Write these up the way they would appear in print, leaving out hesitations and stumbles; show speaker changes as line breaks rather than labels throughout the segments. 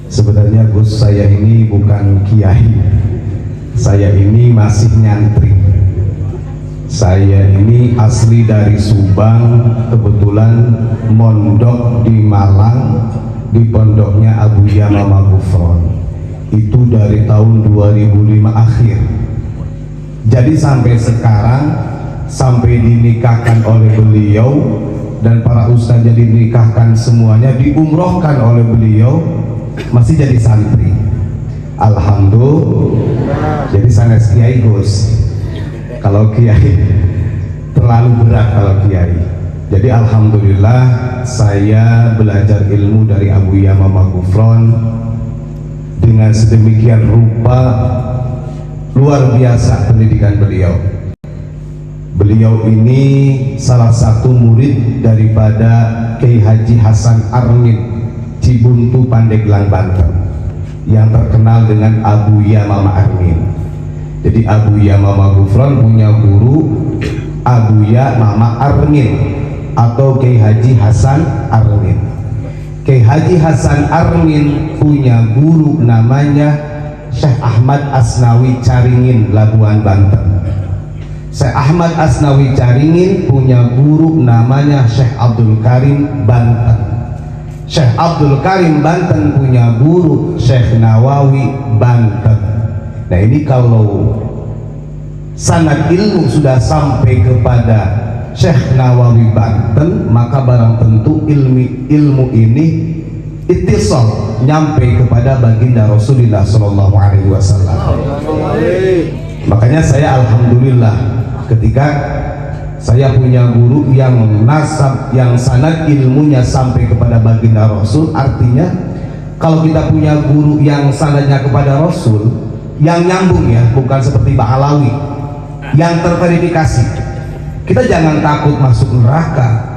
Sebenarnya Gus, saya ini bukan kiai, saya ini masih nyantri. Saya ini asli dari Subang, kebetulan mondok di Malang di pondoknya Abuya Mama Gufron. Itu dari tahun 2005 akhir. Jadi sampai sekarang, sampai dinikahkan oleh beliau dan para ustaz jadi dinikahkan semuanya, diumrohkan oleh beliau, masih jadi santri. Alhamdulillah. Jadi sanes kiai Gus. Kalau kiai terlalu berat kalau kiai. Jadi alhamdulillah saya belajar ilmu dari Abuya Mama Gufron dengan sedemikian rupa. Luar biasa pendidikan beliau. Beliau ini salah satu murid daripada Kiai Haji Hasan Armin Cibuntu, Pandeglang, Banten, yang terkenal dengan Abuya Mama Armin. Jadi Abuya Mama Gufron punya guru Abuya Mama Armin atau Kiai Haji Hasan Armin. Kiai Haji Hasan Armin punya guru namanya Syekh Ahmad Asnawi Caringin, Labuan, Banten. Syekh Ahmad Asnawi Caringin punya guru namanya Syekh Abdul Karim, Banten. Syekh Abdul Karim, Banten punya guru Syekh Nawawi, Banten. Nah ini kalau sanad ilmu sudah sampai kepada Syekh Nawawi, Banten, maka barang tentu ilmu ini ittisal, nyampe kepada baginda Rasulullah Shallallahu Alaihi Wasallam. Makanya saya alhamdulillah ketika saya punya guru yang nasab, yang sanad ilmunya sampai kepada baginda Rasul. Artinya kalau kita punya guru yang sanadnya kepada Rasul, yang nyambung ya, bukan seperti Ba'alawi yang terverifikasi, kita jangan takut masuk neraka.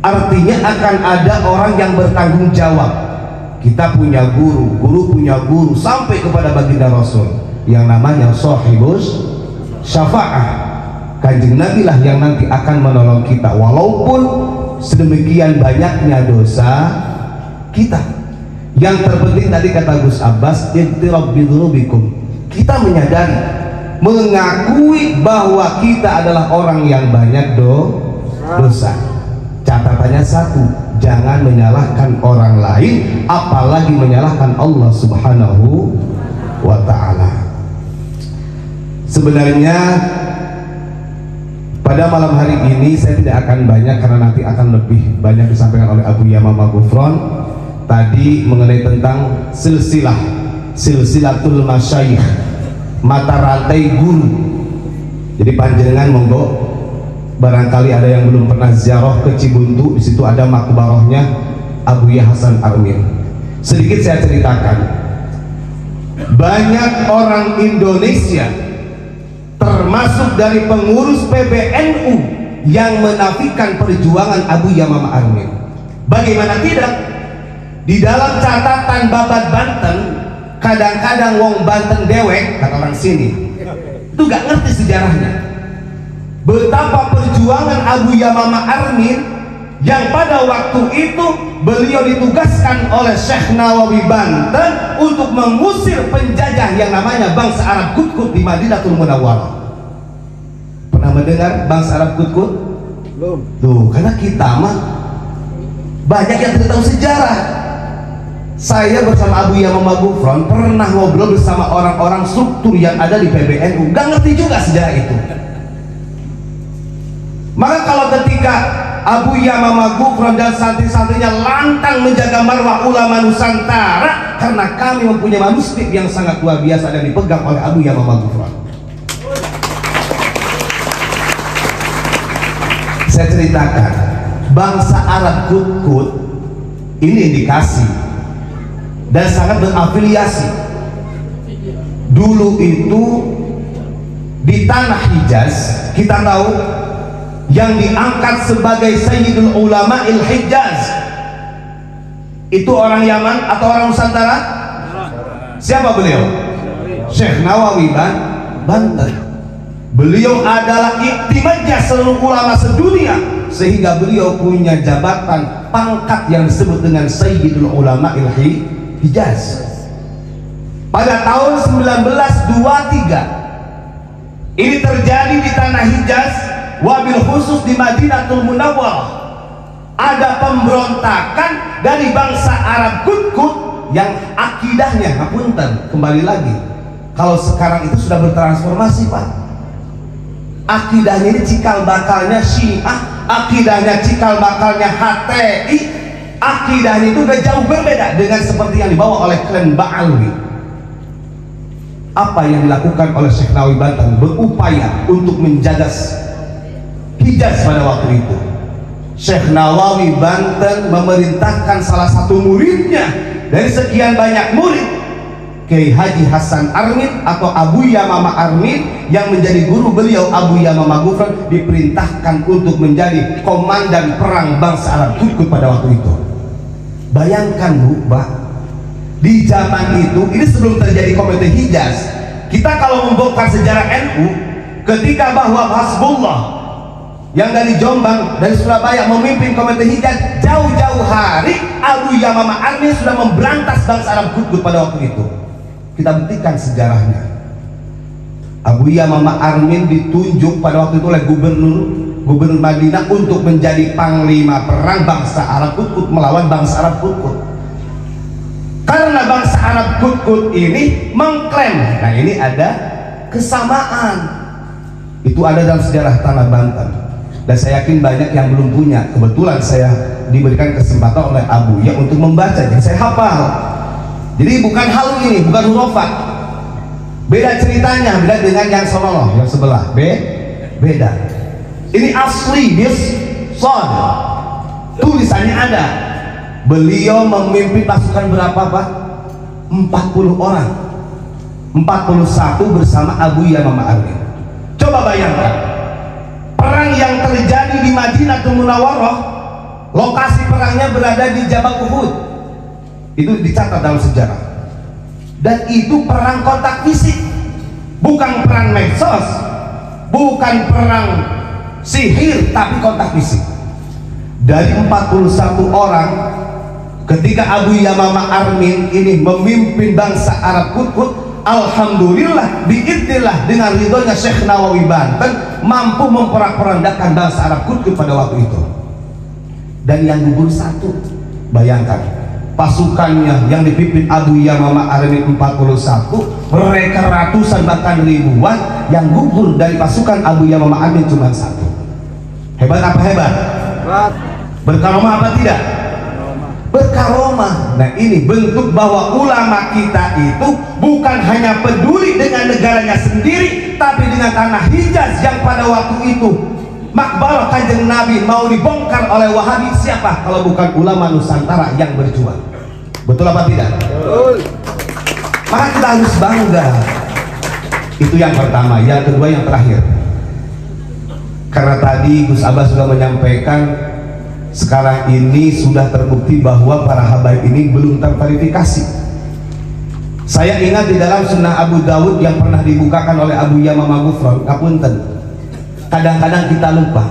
Artinya akan ada orang yang bertanggung jawab. Kita punya guru, guru punya guru sampai kepada baginda Rasul yang namanya Shahibus Syafa'ah. Kanjeng Nabi lah yang nanti akan menolong kita walaupun sedemikian banyaknya dosa kita. Yang terpenting tadi kata Gus Abbas, ittirab bidzunubikum. Kita menyadari, mengakui bahwa kita adalah orang yang banyak dosa. Catatannya satu, jangan menyalahkan orang lain, apalagi menyalahkan Allah Subhanahu wa Ta'ala. Sebenarnya pada malam hari ini saya tidak akan banyak, karena nanti akan lebih banyak disampaikan oleh Abuya Mama Gufron tadi mengenai tentang silsilatul masyayikh, mata rantai guru. Jadi panjenengan monggo, barangkali ada yang belum pernah ziarah ke Cibuntu, di situ ada makbarahnya Abuya Hasan Armin. Sedikit saya ceritakan, banyak orang Indonesia termasuk dari pengurus PBNU yang menafikan perjuangan Abuya Mama Armin. Bagaimana tidak? Di dalam catatan Babat Banten, kadang-kadang wong Banten dewek, kata orang sini, itu gak ngerti sejarahnya. Betapa perjuangan Abuya Mama Armin yang pada waktu itu beliau ditugaskan oleh Syekh Nawawi Banten untuk mengusir penjajah yang namanya bangsa Arab Kut-Kut di Madinatul Munawwarah. Pernah mendengar bangsa Arab Kut-Kut? Belum. Tuh, karena kita mah banyak yang tidak tahu sejarah. Saya bersama Abuya Mama Gufron pernah ngobrol bersama orang-orang struktur yang ada di PBNU, gak ngerti juga sejarah itu. Maka kalau ketika Abuya Mama Gufron dan santri-santrinya lantang menjaga marwah ulama Nusantara, karena kami mempunyai manuskrip yang sangat luar biasa dan dipegang oleh Abuya Mama Gufron. Saya ceritakan, bangsa Arab Kut-Kut ini indikasi dan sangat berafiliasi. Dulu itu di tanah Hijaz, kita tahu yang diangkat sebagai Sayyidul Ulama Il-Hijaz itu orang Yaman atau orang Nusantara? Siapa beliau? Syekh Nawawi Banten. Beliau adalah iktimadnya seluruh ulama sedunia, sehingga beliau punya jabatan pangkat yang disebut dengan Sayyidul Ulama Hijaz. Pada tahun 1923 ini terjadi di tanah Hijaz, wabil khusus di Madinatul Munawwarah. Ada pemberontakan dari bangsa Arab Kut-Kut yang akidahnya, ngapunten, kembali lagi, kalau sekarang itu sudah bertransformasi Pak. Akidahnya ini cikal bakalnya Syiah, akidahnya cikal bakalnya HTI, akidahnya itu udah jauh berbeda dengan seperti yang dibawa oleh klan Ba'alwi. Apa yang dilakukan oleh Syekh Nawawi Banten? Berupaya untuk menjaga Hijaz pada waktu itu. Syekh Nawawi Banten memerintahkan salah satu muridnya dari sekian banyak murid, Kiai Haji Hasan Armin atau Abu Yamamah Armin, yang menjadi guru beliau Abu Yamamah Gufron, diperintahkan untuk menjadi komandan perang bangsa Arab Kut-Kut pada waktu itu. Bayangkan Bu, Pak, di zaman itu, ini sebelum terjadi Komite Hijaz, kita kalau membongkar sejarah NU, ketika bahwa Hasbullah yang dari Jombang, dari Surabaya memimpin Komite Hijaz, jauh-jauh hari Abu Yamamah Armin sudah memberantas bangsa Arab Kut-Kut pada waktu itu. Kita buktikan sejarahnya. Abu Yamamah Armin ditunjuk pada waktu itu oleh Gubernur Madinah untuk menjadi panglima perang bangsa Arab Kut-Kut melawan bangsa Arab Kut-Kut. Karena bangsa Arab Kut-Kut ini mengklaim, nah ini ada kesamaan. Itu ada dalam sejarah tanah Banten. Dan saya yakin banyak yang belum punya. Kebetulan saya diberikan kesempatan oleh Abu ya untuk membaca, jadi saya hafal. Jadi bukan hal ini, bukan hurufat. Beda ceritanya, beda dengan yang sono, yang sebelah. Beda. Ini asli, dia son. Tulisannya ada. Beliau memimpin pasukan berapa Pak? 40 orang. 41 bersama Abu Yamamah Armin. Coba bayangkan, perang yang terjadi di Madinatul Munawwarah, lokasi perangnya berada di Jabal Uhud. Itu dicatat dalam sejarah. Dan itu perang kontak fisik, bukan perang medsos, bukan perang sihir, tapi kontak fisik. Dari 41 orang, ketika Abu Yamamah Armin ini memimpin bangsa Arab Kut-Kut, alhamdulillah, biidznillah, dengan ridhonya Syekh Nawawi Banten mampu memperak-perandakan bangsa Arab Kut-Kut pada waktu itu. Dan yang gugur satu, bayangkan, pasukannya yang dipimpin Abu Yamamah Armin 41, mereka ratusan bahkan ribuan, yang gugur dari pasukan Abu Yamamah Armin cuma satu. Hebat apa hebat? Berkaromah apa tidak? Berkaromah. Nah ini bentuk bahwa ulama kita itu bukan hanya peduli dengan negaranya sendiri, tapi dengan tanah Hijaz yang pada waktu itu makbarah Kanjeng Nabi mau dibongkar oleh Wahabi. Siapa kalau bukan ulama Nusantara yang berjuang? Betul apa tidak? Betul. Maka kita harus bangga. Itu yang pertama. Yang kedua, yang terakhir, karena tadi Gus Abbas sudah menyampaikan, sekarang ini sudah terbukti bahwa para habaib ini belum terverifikasi. Saya ingat di dalam Sunnah Abu Dawud yang pernah dibukakan oleh Abu Yamamah Gufron, ngapunten, kadang-kadang kita lupa,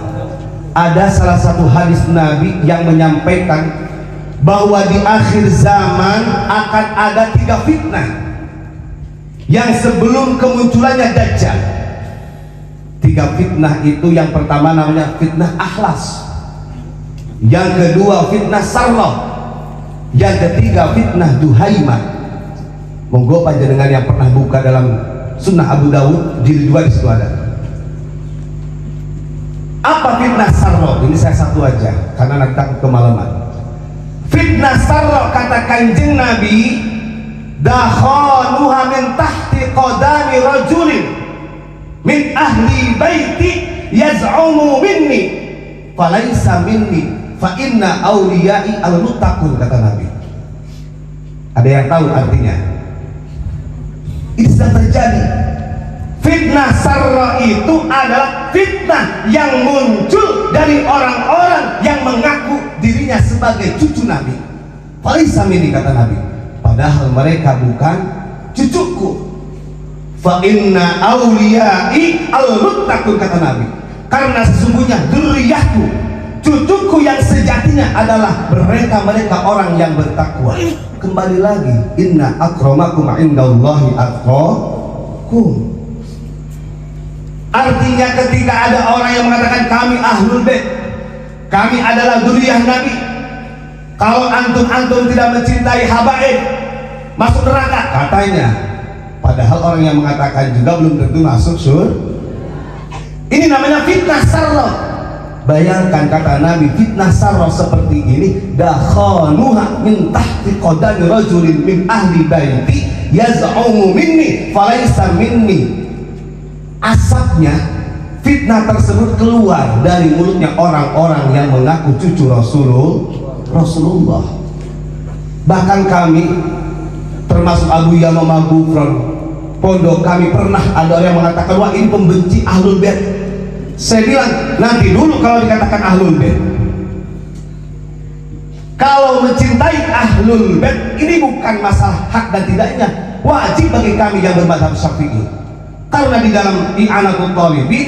ada salah satu hadis Nabi yang menyampaikan bahwa di akhir zaman akan ada 3 fitnah yang sebelum kemunculannya Dajjal. 3 fitnah itu, yang pertama namanya fitnah akhlas, yang kedua fitnah sarrah, yang ketiga fitnah duhaimah. Monggo panjenengan yang pernah buka dalam Sunnah Abu Dawud jilid 2 di situ ada. Apa fitnah sarrah? Ini saya satu aja karena nanti takut kemalaman. Fitnah sarrah, kata Kanjeng Nabi, dakhaluha min tahti qadami rajulin min ahli baiti yaz'umu minni falaysa minni fa inna awliyai al-muttaqun, kata Nabi. Ada yang tahu artinya? Ini sedang terjadi. Fitnah sarrah itu adalah fitnah yang muncul dari orang-orang yang mengaku dirinya sebagai cucu Nabi. Falaysa minni, kata Nabi, padahal mereka bukan cucuku. Fa inna awliyai al-muttaqun, kata Nabi, karena sesungguhnya dzurriyyahku, cucuku yang sejatinya adalah mereka orang yang bertakwa. Kembali lagi, inna akramakum indallahi atqakum. Artinya ketika ada orang yang mengatakan kami ahlul bait, kami adalah dzurriyyah Nabi, kalau antum tidak mencintai habaib, masuk neraka katanya. Padahal orang yang mengatakan juga belum tentu masuk surga. Ini namanya fitnah sarrah. Bayangkan kata Nabi, fitnah sarrah seperti ini, dakhanuha min tahti qadami rajulin min ahli baiti yaz'umu minni falaysa minni. Asapnya fitnah tersebut keluar dari mulutnya orang-orang yang mengaku cucu Rasulullah. Bahkan kami termasuk Abu Yamamah Gufron, pondok kami pernah ada orang yang mengatakan wah ini pembenci ahlul bait. Saya bilang nanti dulu kalau dikatakan ahlul bait. Kalau mencintai ahlul bait ini bukan masalah hak dan tidaknya, wajib bagi kami yang bermadzhab Syafi'i. Karena di dalam I'anatul Talibin,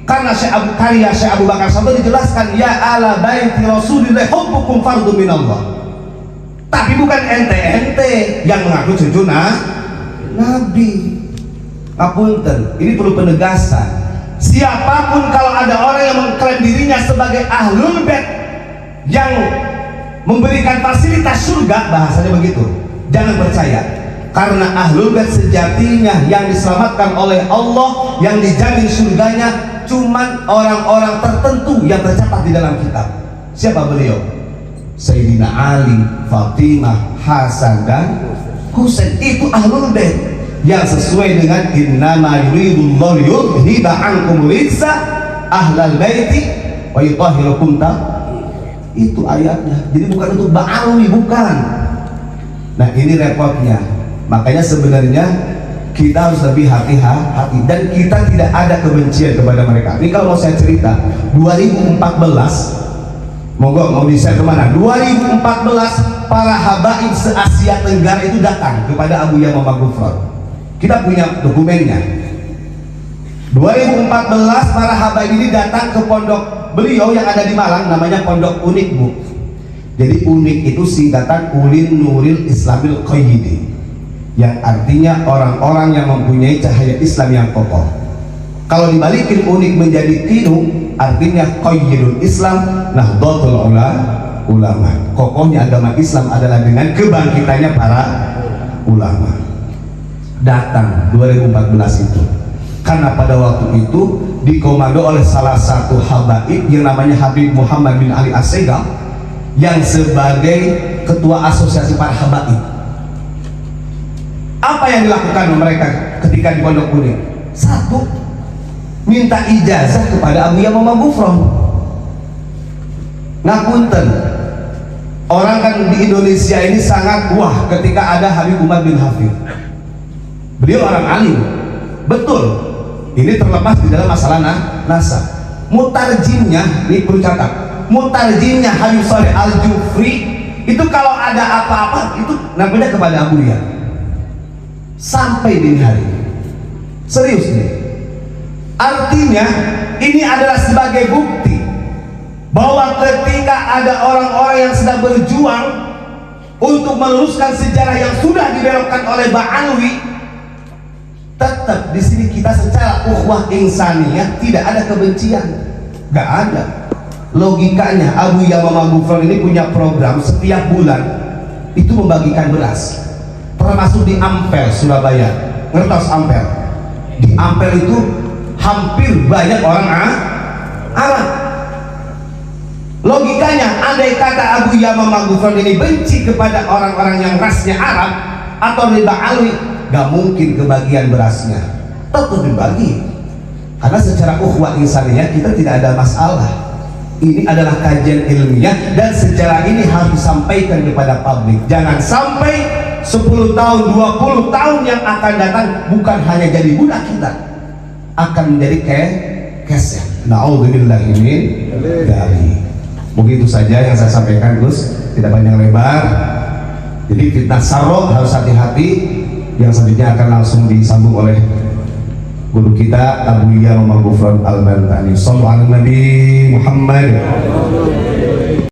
karena Syekh Abu Bakar Sabto dijelaskan ya ala baiti Rasulillah hubbukum fardhu minallah. Tapi bukan ente yang mengaku cucu Nabi. Ngapunten, ini perlu penegasan. Siapapun kalau ada orang yang mengklaim dirinya sebagai ahlul bait yang memberikan fasilitas surga, bahasanya begitu, jangan percaya. Karena ahlul bait sejatinya yang diselamatkan oleh Allah, yang dijamin surganya cuman orang-orang tertentu yang tercatat di dalam kitab. Siapa beliau? Sayyidina Ali, Fatimah, Hasan dan Husain. Itu ahlul bait yang sesuai dengan innama yuridullahu yudhiba ankum rijsa ahlal baiti wa yutahhirukum. Itu ayatnya. Jadi bukan untuk Ba'alwi, bukan. Nah ini repotnya. Makanya sebenarnya kita harus lebih hati-hati dan kita tidak ada kebencian kepada mereka. Ini kalau mau saya cerita 2014, monggo mau di-share kemana? 2014 para habaib se-Asia Tenggara itu datang kepada Abu Yamamah Gufron. Kita punya dokumennya. 2014 para habaib ini datang ke pondok beliau yang ada di Malang, namanya Pondok Unik, Bu. Jadi Unik itu singkatan Ulin Nuril Islamil Qayyidi, yang artinya orang-orang yang mempunyai cahaya Islam yang kokoh. Kalau dibalikin Unik menjadi Qinu, artinya Qayyidul Islam Nahdlatul Ulama. Kokohnya agama Islam adalah dengan kebangkitannya para ulama. Datang 2014 itu karena pada waktu itu dikomando oleh salah satu habaib yang namanya Habib Muhammad bin Ali As-Segal, yang sebagai ketua asosiasi para habaib. Apa yang dilakukan mereka ketika di Pondok Unik? Satu, minta ijazah kepada Abu Yamamah Gufron. Ngapunten, orang kan di Indonesia ini sangat wah ketika ada Habib Umar bin Hafid. Beliau orang alim, betul. Ini terlepas di dalam masalah nasab. Mutarjimnya, ini perlu catat, mutarjimnya Habib Saleh Al-Jufri itu kalau ada apa-apa itu namanya kepada Abu Ya. Sampai dini hari, serius nih. Artinya ini adalah sebagai bukti bahwa ketika ada orang-orang yang sedang berjuang untuk meluruskan sejarah yang sudah dibelokkan oleh Ba'alwi, tetap di sini kita secara ukhuwah insaniyah tidak ada kebencian, nggak ada. Logikanya Abu Yamamah Gufron ini punya program setiap bulan itu membagikan beras, termasuk di Ampel Surabaya. Ngertos Ampel? Di Ampel itu hampir banyak orang Arab. Logikanya andai kata Abu Yamamah Gufron ini benci kepada orang-orang yang rasnya Arab atau riba alwi, gak mungkin kebagian berasnya, tetap dibagi. Karena secara ukhuwah insaniyah kita tidak ada masalah. Ini adalah kajian ilmiah dan sejarah ini harus disampaikan kepada publik. Jangan sampai 10 tahun, 20 tahun yang akan datang bukan hanya jadi budak kita, akan menjadi keset. Na'udzubillahi min dzalik. Begitu saja yang saya sampaikan, Gus, tidak banyak lebar. Jadi fitnah sarro harus hati-hati. Yang selanjutnya akan langsung disambung oleh guru kita Abu Yamamah Ghufran Al-Bantani. Shallallahu alaihi Nabi Muhammad.